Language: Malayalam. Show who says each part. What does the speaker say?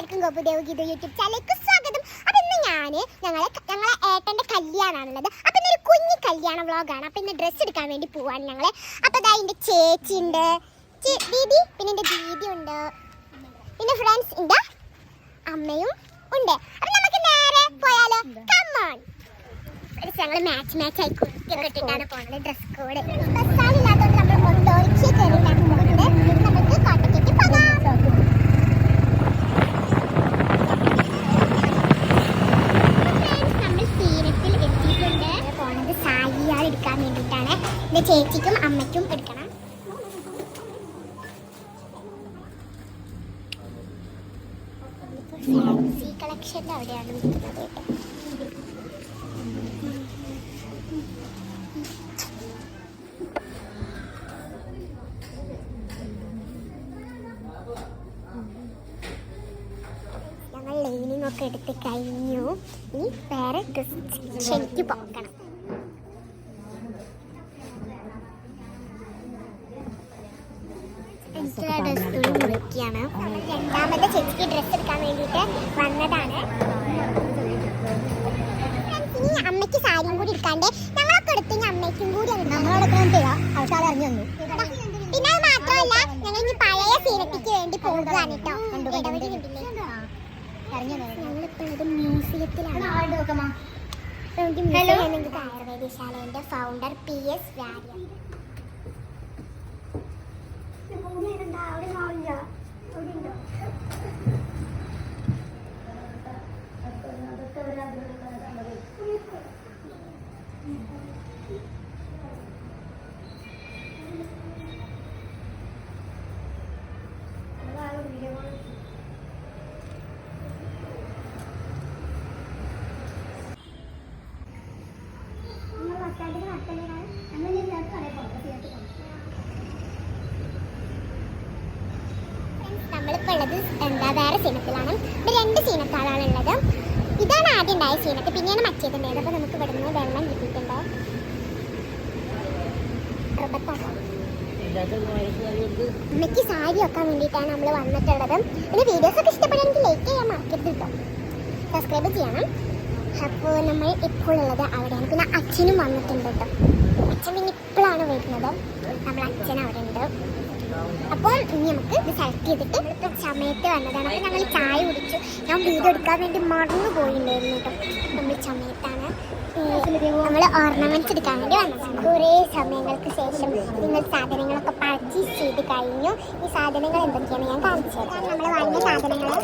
Speaker 1: എല്ലാവർക്കും ഗോപുദേവ് ഗീത യൂട്യൂബ് ചാനലിലേക്ക് സ്വാഗതം. അപ്പോൾ ഇന്ന് ഞങ്ങളെ ഏട്ടൻ്റെ കല്യാണമാണുള്ളത്. അപ്പോൾ ഇന്നൊരു കുഞ്ഞു കല്യാണ വ്ളോഗാണ്. അപ്പോൾ ഇന്ന് ഡ്രസ്സ് എടുക്കാൻ വേണ്ടി പോവാണ് ഞങ്ങൾ. അപ്പോൾ അതാ എൻ്റെ ചേച്ചി ഉണ്ട്, ദീദി, പിന്നെ എൻ്റെ ദീദി ഉണ്ട്, പിന്നെ ഫ്രണ്ട്സ് ഉണ്ട്, അമ്മയും ഉണ്ട്. അപ്പോൾ നമുക്ക് നേരെ പോയാലോ? കമ്മോൺ. ഞങ്ങൾ മാച്ച് ആയി കുട്ടിയൊക്കെ ഇട്ടിട്ടാണ് പോകുന്നത്. ഡ്രസ് കോഡ് ബസ്സാലില്ലാത്തതുകൊണ്ട് നമ്മൾ ഓട്ടോറിക്ഷ കയറിയിട്ടാണ് പോകുന്നത്. നമുക്ക് കോട്ടയ്ക്ക് പോകാം. എടുക്കാൻ വേണ്ടിയിട്ടാണ്. എൻ്റെ ചേച്ചിക്കും അമ്മയ്ക്കും എടുക്കണം. ഫാൻസി കളക്ഷൻ്റെ അവിടെയാണ് നിൽക്കുന്നത് കേട്ടോ. ഞങ്ങൾ ലൈനിങ് ഒക്കെ എടുത്ത് കഴിഞ്ഞു. ഇനി വേറെ ശരിക്ക് പോക്കണം. മുറിക്കാണ്. രണ്ടാമത്തെ ചേച്ചിക്ക് ഡ്രസ്സ് എടുക്കാൻ വേണ്ടിയിട്ട് വന്നതാണ്. ഇനി അമ്മയ്ക്ക് സാരിയും കൂടി എടുക്കാണ്ട് ഞങ്ങളൊക്കെ എടുത്ത് അമ്മയ്ക്കും കൂടി പിന്നെ അത് മാത്രമല്ല ഞങ്ങൾ ഇനി പഴയ സീനത്തിക്ക് വേണ്ടി പോകുകയാണ് കേട്ടോ. ഞങ്ങളിപ്പോൾ മ്യൂസിയത്തിലാണ്. ആയുർവേദശാലയുടെ ഫൗണ്ടർ PS വാര്യർ. നമ്മളിപ്പോൾ ഉള്ളത് വേറെ സീനത്തിലാണ്. ഇവിടെ 2 സീനത്താളാണ് ഉള്ളത്. ഇതാണ് ആദ്യം ഉണ്ടായ സീനത്ത്, പിന്നെയാണ് മറ്റേതുണ്ടായത്. അപ്പോൾ നമുക്ക് ഇവിടെ നിന്ന് വെള്ളം കിട്ടിയിട്ടുണ്ടോ? അമ്മയ്ക്ക് സാരി വെക്കാൻ വേണ്ടിയിട്ടാണ് നമ്മൾ വന്നിട്ടുള്ളത്. പിന്നെ വീഡിയോസൊക്കെ ഇഷ്ടപ്പെടുകയാണെങ്കിൽ ലൈക്ക് ചെയ്യാൻ മറക്കരുത് കേട്ടോ, സബ്സ്ക്രൈബ് ചെയ്യണം. അപ്പോൾ നമ്മൾ ഇപ്പോൾ ഉള്ളത് അവിടെയാണ്. പിന്നെ അച്ഛനും വന്നിട്ടുണ്ട് കേട്ടോ. അച്ഛൻ പിന്നെ ഇപ്പോഴാണ് വരുന്നത്. നമ്മൾ അച്ഛൻ അവിടെ ഉണ്ട്. അപ്പോൾ ഇനി നമുക്ക് ഇത് സെലക്ട് ചെയ്തിട്ട് സമയത്ത് വന്നതാണ്. അപ്പോൾ ഞങ്ങൾ ചായ കുടിച്ചു. ഞാൻ വീഡിയോ എടുക്കാൻ വേണ്ടി മറന്നു പോയിട്ടുണ്ടായിരുന്നു കേട്ടോ. നമ്മൾ സമയത്താണ് നമ്മൾ ഓർണമെന്റ്സ് എടുക്കാൻ വേണ്ടി വന്നത്. കുറേ സമയങ്ങൾക്ക് ശേഷം നിങ്ങൾ സാധനങ്ങളൊക്കെ പർച്ചേസ് ചെയ്ത് കഴിഞ്ഞു. ഈ സാധനങ്ങൾ എന്തൊക്കെയാണ് ഞാൻ കാണിച്ചത്. നമ്മൾ വാങ്ങിയ സാധനങ്ങൾ